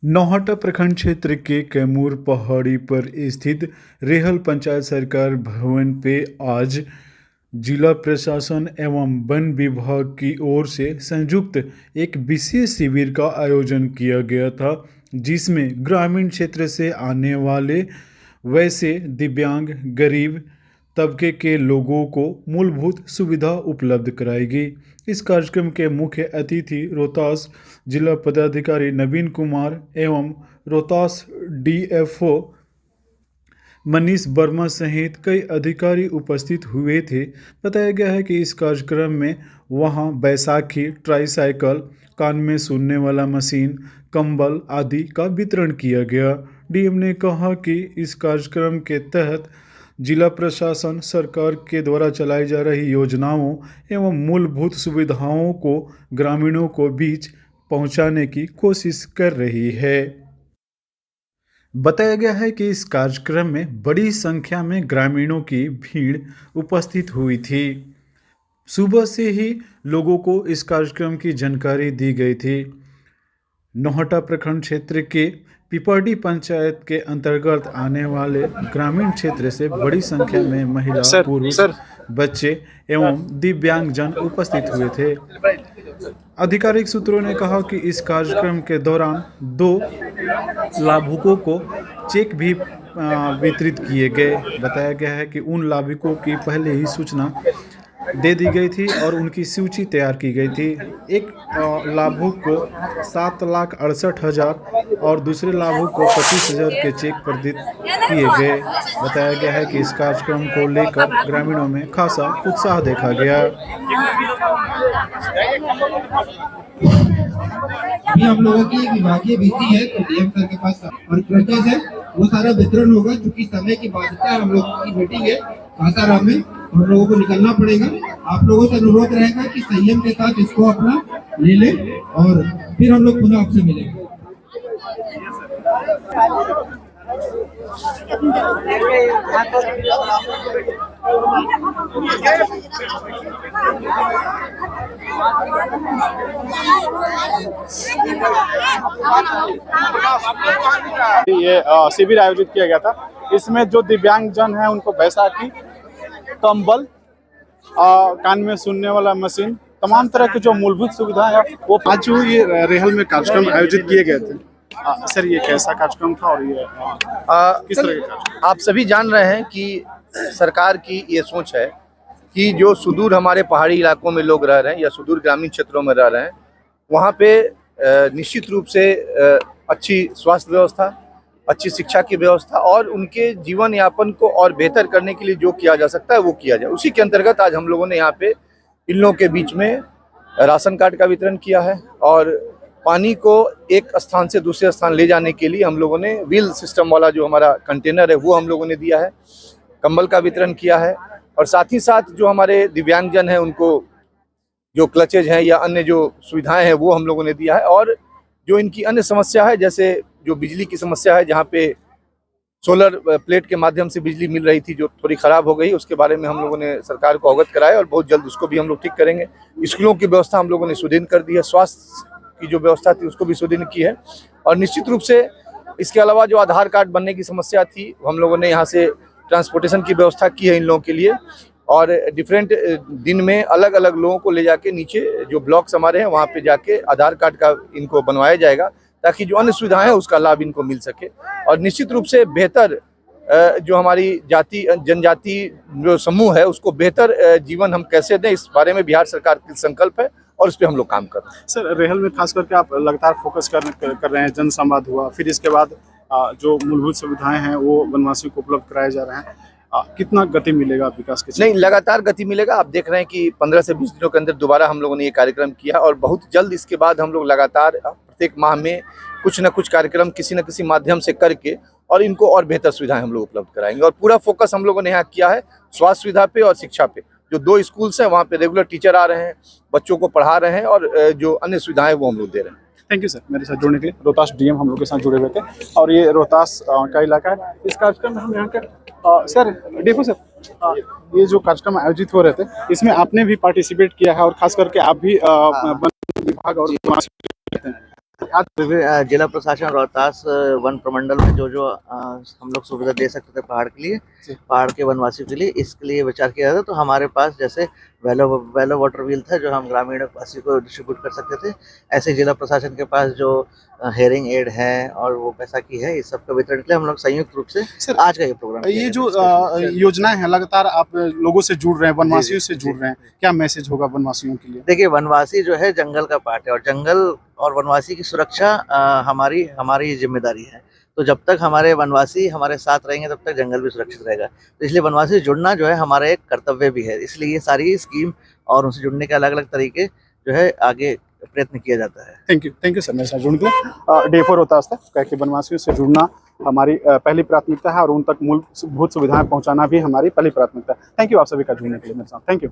नौहट्टा प्रखंड क्षेत्र के कैमूर पहाड़ी पर स्थित रेहल पंचायत सरकार भवन पे आज जिला प्रशासन एवं वन विभाग की ओर से संयुक्त एक विशेष शिविर का आयोजन किया गया था, जिसमें ग्रामीण क्षेत्र से आने वाले वैसे दिव्यांग गरीब तबके के लोगों को मूलभूत सुविधा उपलब्ध कराई गई। इस कार्यक्रम के मुख्य अतिथि रोहतास जिला पदाधिकारी नवीन कुमार एवं रोहतास डीएफओ मनीष वर्मा सहित कई अधिकारी उपस्थित हुए थे। बताया गया है कि इस कार्यक्रम में वहां बैसाखी, ट्राईसाइकिल, कान में सुनने वाला मशीन, कंबल आदि का वितरण किया गया। डीएम ने कहा कि इस कार्यक्रम के तहत जिला प्रशासन सरकार के द्वारा चलाई जा रही योजनाओं एवं मूलभूत सुविधाओं को ग्रामीणों को बीच पहुंचाने की कोशिश कर रही है। बताया गया है कि इस कार्यक्रम में बड़ी संख्या में ग्रामीणों की भीड़ उपस्थित हुई थी। सुबह से ही लोगों को इस कार्यक्रम की जानकारी दी गई थी। नौहट्टा प्रखंड क्षेत्र के पिपरडी पंचायत के अंतर्गत आने वाले ग्रामीण क्षेत्र से बड़ी संख्या में महिला, पुरुष, बच्चे एवं दिव्यांगजन उपस्थित हुए थे। आधिकारिक सूत्रों ने कहा कि इस कार्यक्रम के दौरान 2 लाभुकों को चेक भी वितरित किए गए। बताया गया है कि उन लाभुकों की पहले ही सूचना दे दी गई थी और उनकी सूची तैयार की गई थी। एक लाभुक को 7,68,000 और दूसरे लाभुक को 25,000 के चेक प्रदत्त किए गए। बताया गया है कि इस कार्यक्रम को लेकर ग्रामीणों में खासा उत्साह देखा गया। अभी हम लोगों की विभागीय भीति है तो डीएम सर के पास और क्रचेस है, वो सारा वितरण होगा। क्योंकि समय की बाध्यता है, हम लोग की मीटिंग है आसाराम में, हम लोगों को निकलना पड़ेगा। आप लोगों से अनुरोध रहेगा कि संयम के साथ इसको अपना ले लें और फिर हम लोग पुनः आपसे मिलेंगे। ये शिविर आयोजित किया गया था। इसमें जो दिव्यांगजन हैं उनको बैसाखी, कंबल, कान में सुनने वाला मशीन, तमाम तरह की जो मूलभूत सुविधाएं हैं वो आज जो ये रेहल में कार्यक्रम आयोजित किए गए थे। सर, ये कैसा कार्यक्रम था और ये किस तरह का? आप सभी जान रहे हैं कि सरकार की ये सोच है कि जो सुदूर हमारे पहाड़ी इलाकों में लोग रह रहे हैं या सुदूर ग्रामीण क्षेत्रों में रह रहे हैं, वहाँ पे निश्चित रूप से अच्छी स्वास्थ्य व्यवस्था, अच्छी शिक्षा की व्यवस्था और उनके जीवन यापन को और बेहतर करने के लिए जो किया जा सकता है वो किया जाए। उसी के अंतर्गत आज हम लोगों ने यहाँ पे इन लोगों के बीच में राशन कार्ड का वितरण किया है और पानी को एक स्थान से दूसरे स्थान ले जाने के लिए हम लोगों ने व्हील सिस्टम वाला जो हमारा कंटेनर है वो हम लोगों ने दिया है। कंबल का वितरण किया है और साथ ही साथ जो हमारे दिव्यांगजन हैं उनको जो क्लचेज हैं या अन्य जो सुविधाएं हैं वो हम लोगों ने दिया है। और जो इनकी अन्य समस्या है, जैसे जो बिजली की समस्या है, जहाँ पे सोलर प्लेट के माध्यम से बिजली मिल रही थी जो थोड़ी ख़राब हो गई, उसके बारे में हम लोगों ने सरकार को अवगत कराया और बहुत जल्द उसको भी हम लोग ठीक करेंगे। स्कूलों की व्यवस्था हम लोगों ने सुदृढ़ कर दी है, स्वास्थ्य की जो व्यवस्था थी उसको भी सुदृढ़ की है। और निश्चित रूप से इसके अलावा जो आधार कार्ड बनने की समस्या थी, हम लोगों ने यहाँ से ट्रांसपोर्टेशन की व्यवस्था की है इन लोगों के लिए और डिफरेंट दिन में अलग अलग लोगों को ले जाके नीचे जो ब्लॉक्स हमारे हैं वहाँ पे जाके आधार कार्ड का इनको बनवाया जाएगा ताकि जो अन्य सुविधाएं हैं उसका लाभ इनको मिल सके। और निश्चित रूप से बेहतर जो हमारी जनजाति जो समूह है उसको बेहतर जीवन हम कैसे दें, इस बारे में बिहार सरकार की संकल्प है और उस पर हम लोग काम कर रहे हैं। सर, रेहल में खास करके आप लगातार फोकस कर रहे हैं। जन संवाद हुआ, फिर इसके बाद जो मूलभूत सुविधाएं हैं वो वनवासियों को उपलब्ध कराए जा रहे हैं। कितना गति मिलेगा विकास के? नहीं, लगातार गति मिलेगा। आप देख रहे हैं कि 15 से 20 दिनों के अंदर दोबारा हम लोगों ने ये कार्यक्रम किया और बहुत जल्द इसके बाद हम लोग लगातार प्रत्येक माह में कुछ न कुछ कार्यक्रम किसी न किसी माध्यम से करके और इनको और बेहतर सुविधाएं हम लोग उपलब्ध कराएंगे। और पूरा फोकस हम लोगों ने यहाँ किया है स्वास्थ्य सुविधा पे और शिक्षा पे। जो 2 स्कूल्स हैं वहाँ पे रेगुलर टीचर आ रहे हैं, बच्चों को पढ़ा रहे हैं और जो अन्य सुविधाएं वो हम लोग दे रहे हैं। थैंक यू सर, मेरे साथ जुड़ने के लिए। रोहतास डीएम हम लोग के साथ जुड़े हुए थे और ये रोहतास का इलाका है। इस कार्यक्रम में हम यहाँ के सर देखो सर, ये जो कार्यक्रम आयोजित हो रहे थे इसमें आपने भी पार्टिसिपेट किया है और खास करके आप भी वन विभाग और आज जिला प्रशासन रोहतास वन प्रमंडल में जो हम लोग सुविधा दे सकते थे पहाड़ के लिए, पहाड़ के वनवासियों के लिए, इसके लिए विचार किया था। तो हमारे पास जैसे वेलो वाटर व्हील था जो हम ग्रामीण वासी को डिस्ट्रीब्यूट कर सकते थे, ऐसे जिला प्रशासन के पास जो हेयरिंग एड है और वो पैसा की है, इस सब का वितरण के लिए हम लोग संयुक्त रूप से आज का ये प्रोग्राम ये जो योजनाएं हैं लगातार आप लोगों से जुड़ रहे हैं, वनवासियों से जुड़ रहे हैं, क्या मैसेज होगा वनवासियों के लिए? देखिए, वनवासी जो है जंगल का पार्ट है और जंगल और वनवासी की सुरक्षा हमारी जिम्मेदारी है। तो जब तक हमारे वनवासी हमारे साथ रहेंगे तब तक जंगल भी सुरक्षित रहेगा। तो इसलिए वनवासी से जुड़ना जो है हमारा एक कर्तव्य भी है। इसलिए ये सारी स्कीम और उनसे जुड़ने के अलग अलग तरीके जो है आगे प्रयत्न किया जाता है। थैंक यू सर मेरे साथ जुड़ने के लिए। डे 4 रोहतास तक कह के वनवासियों से जुड़ना हमारी पहली प्राथमिकता है और उन तक मूलभूत सुविधाएं पहुंचाना भी हमारी पहली प्राथमिकता है। थैंक यू आप सभी का जुड़ने के लिए मेरे साथ। Thank you.